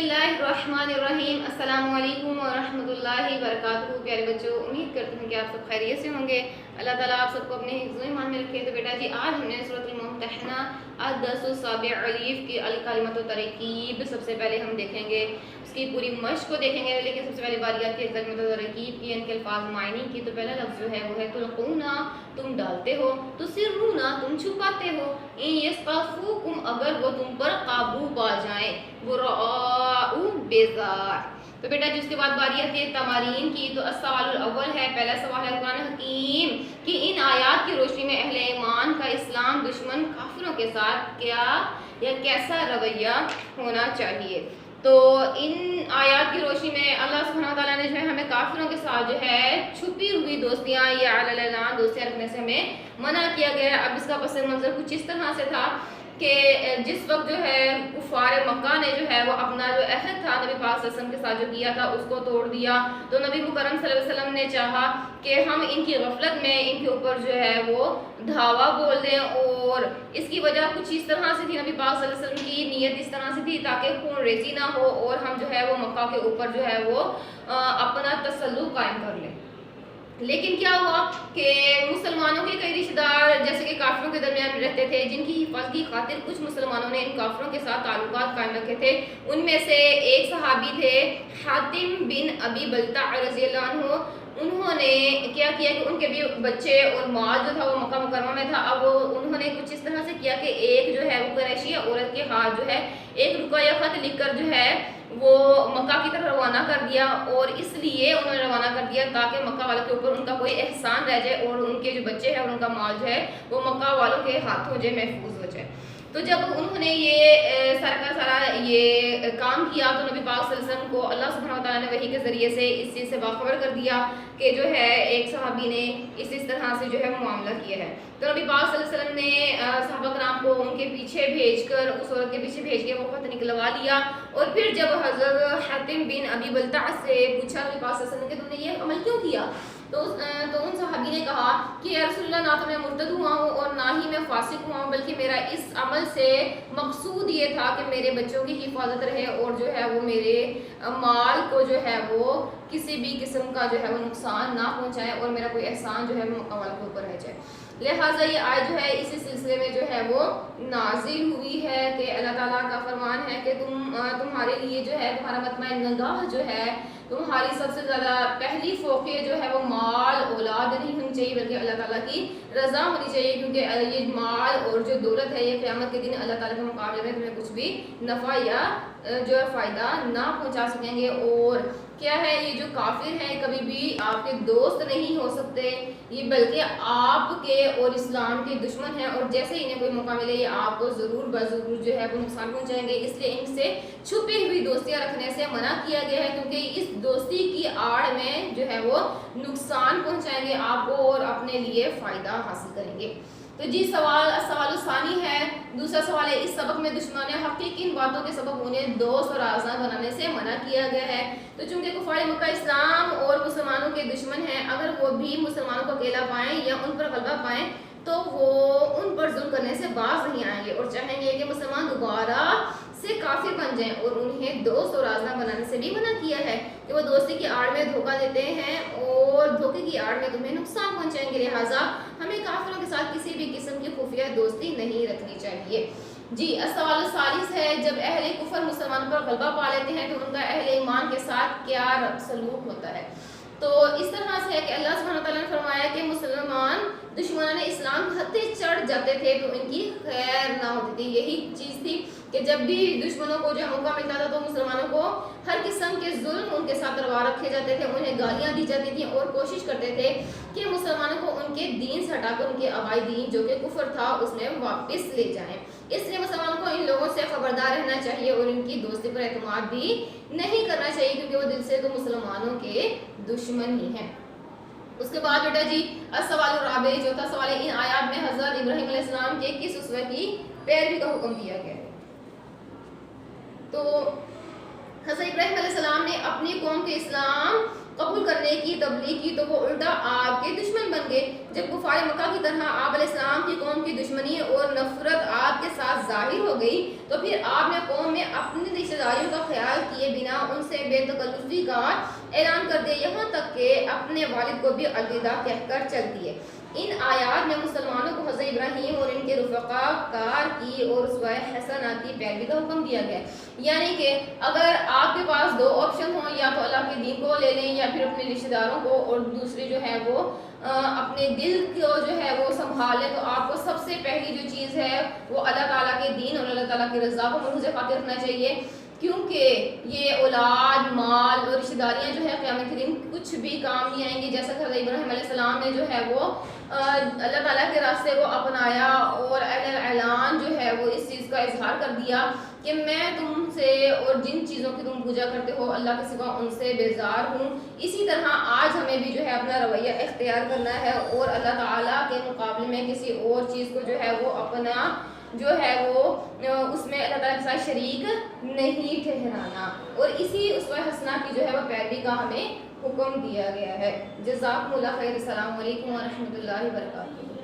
बिस्मिल्लाहिर्रहमानिर्रहीम। अस्सलामु अलैकुम वरहमतुल्लाहि वबरकातुहू। प्यारे बच्चों, उम्मीद करती हूँ कि आप सब खैरियत से होंगे। अल्लाह ताला आप सबको अपने हिफ्ज़ ईमान में रखे। तो बेटा जी, आज हमने सूरह मुम्तहना अद-दर्सुस-साबिअ अलीफ की अल कलिमतु तरकीब सबसे पहले हम देखेंगे, उसकी पूरी मश्क को देखेंगे। लेकिन सबसे पहले बारी आती है कलिमतु तरकीब की, इनके अल्फाज मायने की। तो पहला लफ्ज़ जो है वो है तुल्क़ूना, तुम डालते हो, तुसिर्रूना, तुम छुपाते हो, इन यस्क़फ़ूकुम, अगर वो तुम पर काबू पा जाएं, बुराऊ, बेजार। तो बेटा जी, उसके बाद बारी आती है तमारीन की। तो अस्सवालुल अव्वल है, पहला सवाल है कुरान हकीम कि इन आयात की रोशनी में अहले ईमान का इस्लाम दुश्मन काफिरों के साथ क्या या कैसा रवैया होना चाहिए। तो इन आयात की रोशनी में अल्लाह सुब्हानहू व तआला ने जो है हमें काफिरों के साथ जो है छुपी हुई दोस्तियाँ या अललान दोस्तियाँ रखने से हमें मना किया गया है। अब इसका पस मंज़र कुछ इस तरह से था कि जिस वक्त जो है कुफार मक्का ने जो है वो अपना जो अहद था नबी पाक सल्लल्लाहु अलैहि वसल्लम के साथ जो किया था उसको तोड़ दिया। तो नबी मुकर्रम सल्लल्लाहु अलैहि वसल्लम ने चाहा कि हम इनकी गफलत में इनके ऊपर जो है वो धावा बोल दें, और इसकी वजह कुछ इस तरह से थी, नबी पाक सल्लल्लाहु अलैहि वसल्लम की नीयत इस तरह से थी ताकि खून रेजी ना हो और हम जो है वो मक्का के ऊपर जो है वो अपना तसल्लुत कायम कर लें। लेकिन क्या हुआ कि मुसलमानों के कई रिश्तेदार जैसे कि काफिरों के दरमियान रहते थे, जिनकी हिफाजत की खातिर कुछ मुसलमानों ने इन काफिरों के साथ ताल्लुकात कायम रखे थे। उनमें से एक सहाबी थे हातिम बिन अबी बल्ता रज़ियल्लाहु अन्हु। उन्होंने क्या किया कि उनके भी बच्चे और माल जो था वो मक्का मुकरमा में था। अब उन्होंने कुछ इस तरह से किया कि एक जो है वो कुरैशी औरत के हाथ जो है एक रुकया खत लिखकर जो है वो मक्का की तरफ रवाना कर दिया, और इसलिए उन्होंने रवाना कर दिया ताकि मक्का वालों के ऊपर उनका कोई एहसान रह जाए और उनके जो बच्चे हैं और उनका माल जो है वो मक्का वालों के हाथों जो महफूज हो जाए। तो जब उन्होंने ये सारा का सारा ये काम किया तो नबी पाक सल्लल्लाहु अलैहि वसल्लम को अल्लाह सुब्हानहू व तआला ने वही के ज़रिए से इस चीज़ से बाखबर कर दिया कि जो है एक सहाबी ने इस तरह से जो है मामला किया है। तो नबी पाक सल्लल्लाहु अलैहि वसल्लम ने सहाबा कराम को उनके पीछे भेजकर उस औरत के पीछे भेज के वो खत निकलवा लिया। और फिर जब हज़रत हातिम बिन अबी बल्ता से पूछा नबी पाक सल्लल्लाहु अलैहि वसल्लम कि तुमने ये अमल क्यों किया, तो उन सहाबी ने कहा कि या रसूलल्लाह, ना तो मैं मुर्तद हुआ हूँ और ना ही मैं फासिक हुआ हूँ, बल्कि मेरा इस अमल से मकसूद ये था कि मेरे बच्चों की हिफाजत रहे और जो है वो मेरे माल को जो है वो किसी भी किस्म का जो है वो नुकसान ना पहुँचाए और मेरा कोई एहसान जो है वो मक्का वालों के ऊपर रह जाए। लिहाजा ये आयत जो है इसी सिलसिले में जो है वो नाजिल हुई है कि अल्लाह ताला का फरमान है कि तुम्हारे लिए जो है तुम्हारा मतमईन निगाह जो है तुम्हारी सबसे ज़्यादा पहली फोकियत जो है वो माल औलाद नहीं होनी चाहिए, बल्कि अल्लाह ताला की रज़ा होनी चाहिए। क्योंकि ये माल और जो दौलत है ये क़यामत के दिन अल्लाह ताला के मुकाबले में तुम्हें कुछ भी नफ़ा या जो है फ़ायदा ना पहुंचा सकेंगे। और क्या है, ये जो काफिर हैं कभी भी आपके दोस्त नहीं हो सकते, ये बल्कि आपके और इस्लाम के दुश्मन हैं, और जैसे ही इन्हें कोई मौका मिले ये आपको ज़रूर बज़रूर जो है वो नुकसान पहुंचाएंगे। इसलिए इनसे छुपी हुई दोस्तियां रखने से मना किया गया है, क्योंकि इस दोस्ती की आड़ में जो है वो नुकसान पहुंचाएंगे आपको और अपने लिए फ़ायदा हासिल करेंगे। तो जी सवाल सानी है, दूसरा सवाल है इस सबक में दुश्मन हक़ की किन बातों के सबब उन्हें दोस्त और आज़ाद बनाने से मना किया गया है। तो चूंकि कुफार मक्का इस्लाम और मुसलमानों के दुश्मन हैं, अगर वो भी मुसलमानों को अकेला पाएँ या उन पर गलबा पाएँ तो वो उन पर जुल्म करने से बाज नहीं आएंगे और चाहेंगे कि मुसलमान दोबारा से काफिर बन जाएं, और उन्हें दोस्त और आज़ाद बनाने से भी मना किया है कि वो दोस्ती की आड़ में धोखा देते हैं और धोखे की आड़ में तुम्हें नुकसान पहुंचाएंगे। लिहाजा हमें काफिरों के साथ किसी भी किस्म की खुफिया दोस्ती नहीं रखनी चाहिए। जी सवाल सालिस है, जब अहले कुफर मुसलमानों पर गलबा पा लेते हैं तो उनका अहले ईमान के साथ क्या सलूक होता है। तो इस तरह से है कि अल्लाह सुब्हानहू व तआला ने फरमाया कि मुसलमान दुश्मन इस्लाम हद चढ़ जाते थे तो इनकी खैर ना होती थी। यही चीज़ थी कि जब भी दुश्मनों को जो मौका मिलता था तो मुसलमानों को हर किस्म के जुल्म उनके साथ रवा रखे जाते थे, उन्हें गालियाँ दी जाती थी और कोशिश करते थे कि मुसलमानों को उनके दीन से हटाकर उनके आबाई दीन जो कि कुफर था उसमें वापस ले जाएं। इसलिए मुसलमानों को इन लोगों से खबरदार रहना चाहिए और इनकी दोस्ती पर एतमाद भी नहीं करना चाहिए, क्योंकि वो दिल से तो मुसलमानों के दुश्मन ही हैं। उसके बाद बेटा जी अस्सवाल राबे, चौथा सवाल है, इन आयात में हज़रत इब्राहीम अलैहिस्सलाम के किस उसवे की पैरवी का हुक्म दिया गया है। तो हज़रत इब्राहीम अलैहिस्सलाम ने अपनी कौम के इस्लाम कबूल करने की तबलीग की तो वो उल्टा आपके दुश्मन बन गए। जब कुफार मक्का की तरह आप अलैहिस्सलाम की कौम की दुश्मनी और नफरत आपके साथ जाहिर हो गई तो फिर आपने कौम में अपनी रिश्तेदारियों का ख्याल किया کیے بنا ان سے بے تکلفی کا اعلان کر دیا، یہاں تک کہ اپنے والد کو بھی الوداع کہہ کر چل دیے۔ ان آیات میں مسلمانوں کو حضرت ابراہیم اور ان کے رفقا کار کی اور اسوہ حسنہ کی پیروی کا حکم دیا گیا، یعنی کہ اگر آپ کے پاس دو آپشن ہوں، یا تو اللہ کے دین کو لے لیں یا پھر اپنے رشتہ داروں کو، اور دوسری جو ہے وہ اپنے دل کو جو ہے وہ سنبھالیں، تو آپ کو سب سے پہلی جو چیز ہے وہ اللہ تعالیٰ کے دین اور اللہ تعالیٰ کی رضا کو مرکز خاطر رکھنا چاہیے، کیونکہ یہ اولاد، مال اور رشتہ داریاں جو ہے قیامت کے دن کچھ بھی کام نہیں آئیں گی۔ جیسا کہ حضرت ابراہیم علیہ السلام نے جو ہے وہ اللہ تعالیٰ کے راستے کو اپنایا اور اعلان جو ہے وہ اس چیز کا اظہار کر دیا کہ میں تم سے اور جن چیزوں کی تم پوجا کرتے ہو اللہ کے سوا ان سے بیزار ہوں۔ اسی طرح آج ہمیں بھی جو ہے اپنا رویہ اختیار کرنا ہے اور اللہ تعالیٰ کے مقابلے میں کسی اور چیز کو جو ہے وہ اپنا جو ہے وہ اس میں اللہ تعالیٰ کے ساتھ شریک نہیں ٹھہرانا، اور اسی اسوہ حسنہ کی جو ہے وہ پیروی کا ہمیں حکم دیا گیا ہے۔ جزاکم اللہ خیر، السلام علیکم ورحمۃ اللہ وبرکاتہ۔